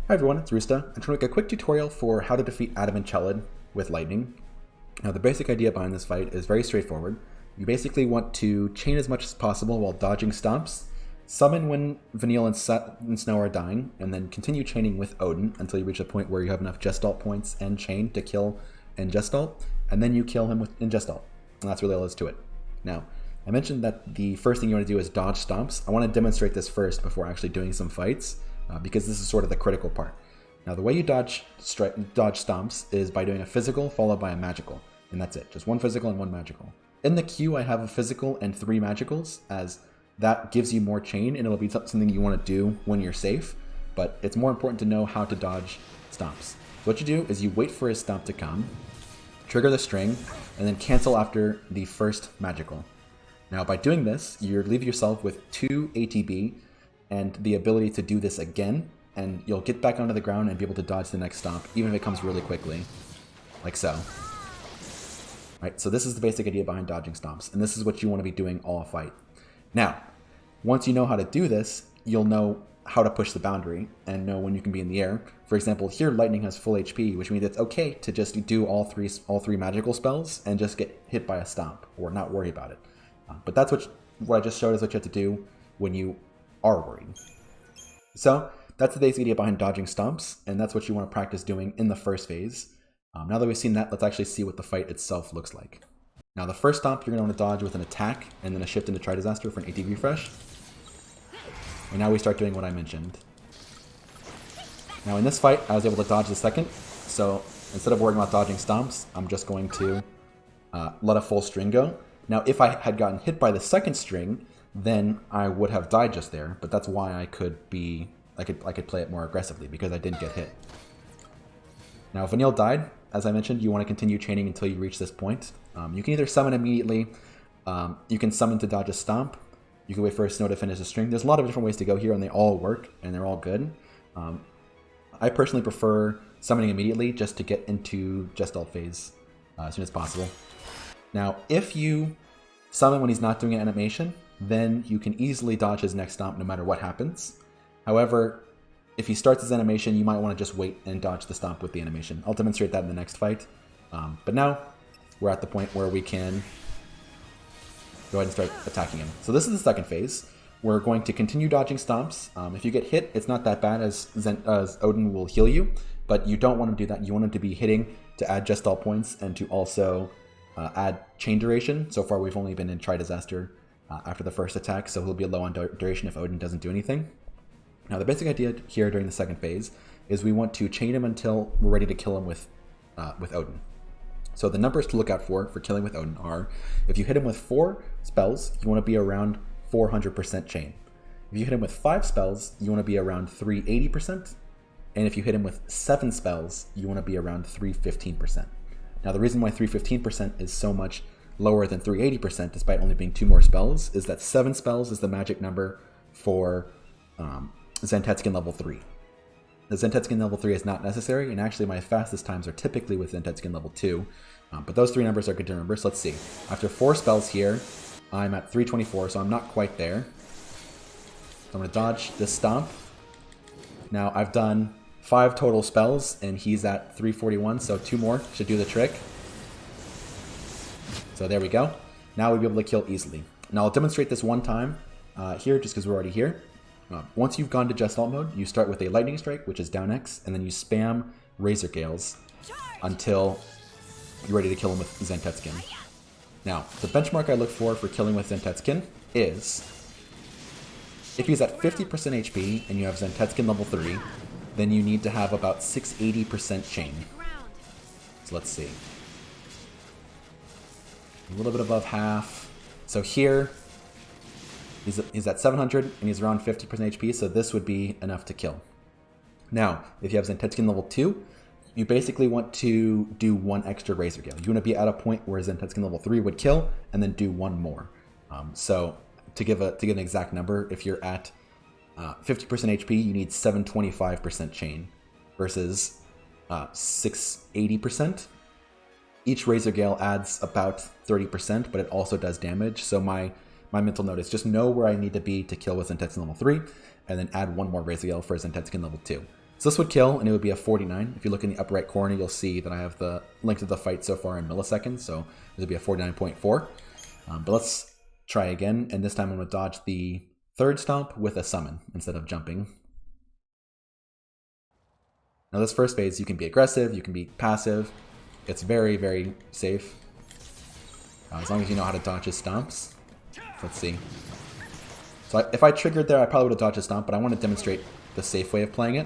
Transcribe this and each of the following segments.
Hi everyone, it's Roosta. I'm trying to make a quick tutorial for how to defeat Adamanchelid with lightning. Now the basic idea behind this fight is very straightforward. You basically want to chain as much as possible while dodging stomps, summon when vanille and snow are dying, and then continue chaining with Odin until you reach a point where you have enough Gestalt points and chain to kill in Gestalt, and then you kill him in Gestalt. And that's really all there is to it. Now, I mentioned that the first thing you want to do is dodge stomps. I want to demonstrate this first before actually doing some fights, because this is sort of the critical part. Now, the way you dodge stomps is by doing a physical followed by a magical, and that's it. Just one physical and one magical. In the queue, I have a physical and 3 magicals, as that gives you more chain, and it'll be something you want to do when you're safe, but it's more important to know how to dodge stomps. So what you do is you wait for his stomp to come, trigger the string, and then cancel after the first magical. Now, by doing this, you leave yourself with 2 ATB and the ability to do this again, and you'll get back onto the ground and be able to dodge the next stomp, even if it comes really quickly, like so. Right, so this is the basic idea behind dodging stomps, and this is what you want to be doing all fight. Now, once you know how to do this, you'll know how to push the boundary and know when you can be in the air. For example, here lightning has full HP, which means it's okay to just do all three magical spells and just get hit by a stomp, or not worry about it. But that's what I just showed is what you have to do when you are worried. So that's the basic idea behind dodging stomps, and that's what you want to practice doing in the first phase. Now that we've seen that, let's actually see what the fight itself looks like. Now the first stomp you're going to want to dodge with an attack, and then a shift into Try Disaster for an ATB refresh. And now we start doing what I mentioned. Now in this fight, I was able to dodge the second, so instead of worrying about dodging stomps, I'm just going to let a full string go. Now, if I had gotten hit by the second string, then I would have died just there, but that's why I could play it more aggressively, because I didn't get hit. Now, if vanille died, as I mentioned, you want to continue chaining until you reach this point. You can either summon immediately, you can summon to dodge a stomp, you can wait for a snow to finish a string. There's a lot of different ways to go here, and they all work, and they're all good. I personally prefer summoning immediately just to get into Gestalt phase as soon as possible. Now, if you summon when he's not doing an animation, then you can easily dodge his next stomp no matter what happens. However, if he starts his animation, you might want to just wait and dodge the stomp with the animation. I'll demonstrate that in the next fight. But now, we're at the point where we can go ahead and start attacking him. So this is the second phase. We're going to continue dodging stomps. If you get hit, it's not that bad, as Odin will heal you, but you don't want to do that. You want him to be hitting to add Gestalt points and to also add chain duration. So far we've only been in Try Disaster after the first attack, so he'll be low on duration if Odin doesn't do anything. Now the basic idea here during the second phase is we want to chain him until we're ready to kill him with Odin. So the numbers to look out for killing with Odin are, if you hit him with 4 spells, you want to be around 400% chain. If you hit him with 5 spells, you want to be around 380%. And if you hit him with 7 spells, you want to be around 315%. Now the reason why 315% is so much lower than 380%, despite only being 2 more spells, is that 7 spells is the magic number for Zantetsuken Level 3. The Zantetsuken Level 3 is not necessary, and actually my fastest times are typically with Zantetsuken Level 2. But those 3 numbers are good to remember, so let's see. After 4 spells here, I'm at 324, so I'm not quite there. So I'm going to dodge this stomp. Now I've done 5 total spells, and he's at 341, so 2 more should do the trick. So there we go. Now we'll be able to kill easily. Now I'll demonstrate this one time here, just because we're already here. Once you've gone to Gestalt mode, you start with a Lightning Strike, which is down X, and then you spam Razor Gales until you're ready to kill him with Zantetsuken. Now, the benchmark I look for killing with Zantetsuken is, if he's at 50% HP and you have Zantetsuken Level 3, then you need to have about 680% chain. So let's see. A little bit above half. So here, he's at 700 and he's around 50% HP, so this would be enough to kill. Now, if you have Zantetsuken Level 2, you basically want to do 1 extra Razor Gale. You want to be at a point where Zantetsuken Level 3 would kill, and then do 1 more. So to give an exact number, if you're at 50% HP, you need 725% chain versus 680%. Each Razor Gale adds about 30%, but it also does damage. So my mental note is just know where I need to be to kill with Zantetsuken Level 3, and then add 1 more Razor Gale for Zantetsuken Level 2. So this would kill, and it would be a 49. If you look in the upper right corner, you'll see that I have the length of the fight so far in milliseconds, so this would be a 49.4. But let's try again, and this time I'm going to dodge the third stomp with a summon instead of jumping. Now this first phase, you can be aggressive, you can be passive. It's very, very safe. As long as you know how to dodge his stomps. Let's see. So if I triggered there, I probably would have dodged a stomp, but I want to demonstrate the safe way of playing it.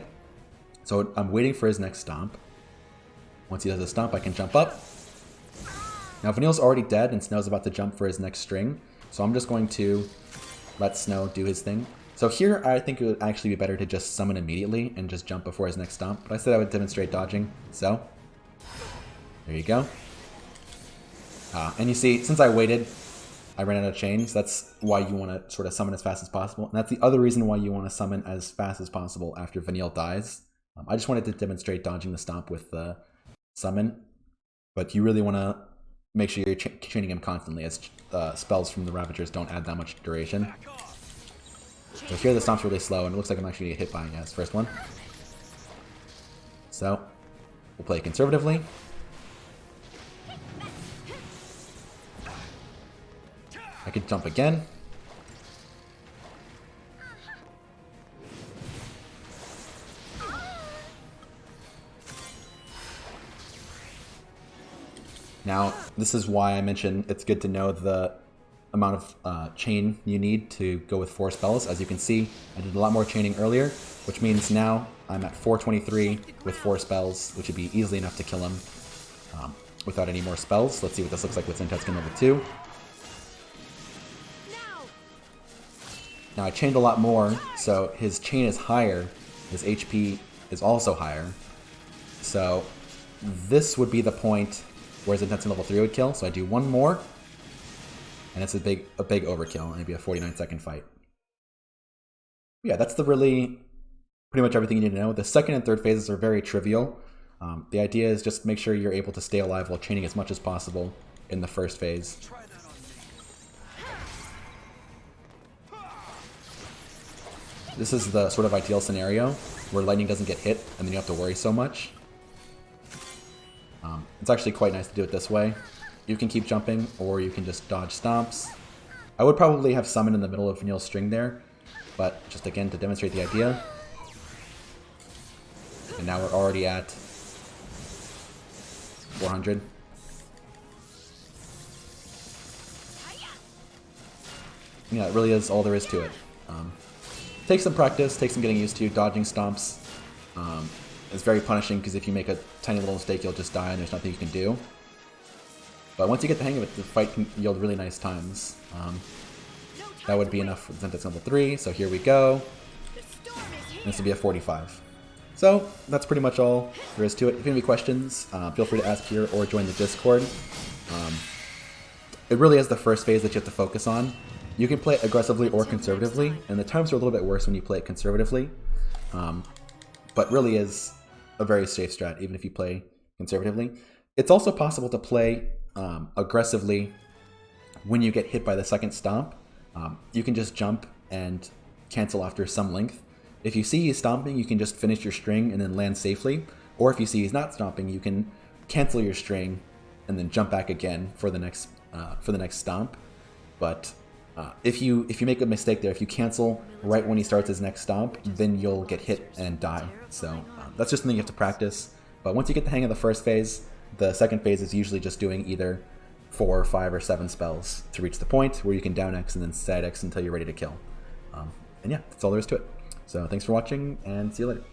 So I'm waiting for his next stomp. Once he does a stomp, I can jump up. Now Vanille's already dead, and Snow's about to jump for his next string. So I'm just going to let Snow do his thing. So here, I think it would actually be better to just summon immediately and just jump before his next stomp. But I said I would demonstrate dodging, so there you go. And you see, since I waited, I ran out of chains. That's why you want to sort of summon as fast as possible. And that's the other reason why you want to summon as fast as possible after Vanille dies. I just wanted to demonstrate dodging the stomp with the summon. But you really want to make sure you're chaining him constantly, as spells from the Ravagers don't add that much duration. So here the stomp's really slow, and it looks like I'm actually going to get hit by his first one. So we'll play conservatively. I could jump again. Now, this is why I mentioned it's good to know the amount of chain you need to go with 4 spells. As you can see, I did a lot more chaining earlier, which means now I'm at 423 with 4 spells, which would be easily enough to kill him without any more spells. Let's see what this looks like with Zantetsuken Lv 2. Now I chained a lot more, so his chain is higher, his HP is also higher. So this would be the point where Zantetsuken Lv 3 would kill, so I do one more, and it's a big overkill, and it'd be a 49-second fight. Yeah, that's pretty much everything you need to know. The second and third phases are very trivial. The idea is just make sure you're able to stay alive while chaining as much as possible in the first phase. This is the sort of ideal scenario where lightning doesn't get hit and then you have to worry so much. It's actually quite nice to do it this way. You can keep jumping, or you can just dodge stomps. I would probably have summon in the middle of Vanille's string there, but just again to demonstrate the idea. And now we're already at 400. Yeah, it really is all there is to it. Takes some practice, takes some getting used to. Dodging stomps is very punishing, because if you make a tiny little mistake, you'll just die and there's nothing you can do. But once you get the hang of it, the fight can yield really nice times. That would be enough for Zantetsuken Lv 3, so here we go. And this will be a 45. So that's pretty much all there is to it. If you have any questions, feel free to ask here or join the Discord. It really is the first phase that you have to focus on. You can play it aggressively or conservatively, and the times are a little bit worse when you play it conservatively. But really is a very safe strat, even if you play conservatively. It's also possible to play aggressively when you get hit by the second stomp. You can just jump and cancel after some length. If you see he's stomping, you can just finish your string and then land safely. Or if you see he's not stomping, you can cancel your string and then jump back again for the next stomp. But if you make a mistake there, if you cancel right when he starts his next stomp, then you'll get hit and die. So that's just something you have to practice. But once you get the hang of the first phase, the second phase is usually just doing either 4, 5, or 7 spells to reach the point where you can down X and then side X until you're ready to kill. And yeah, that's all there is to it. So thanks for watching, and see you later.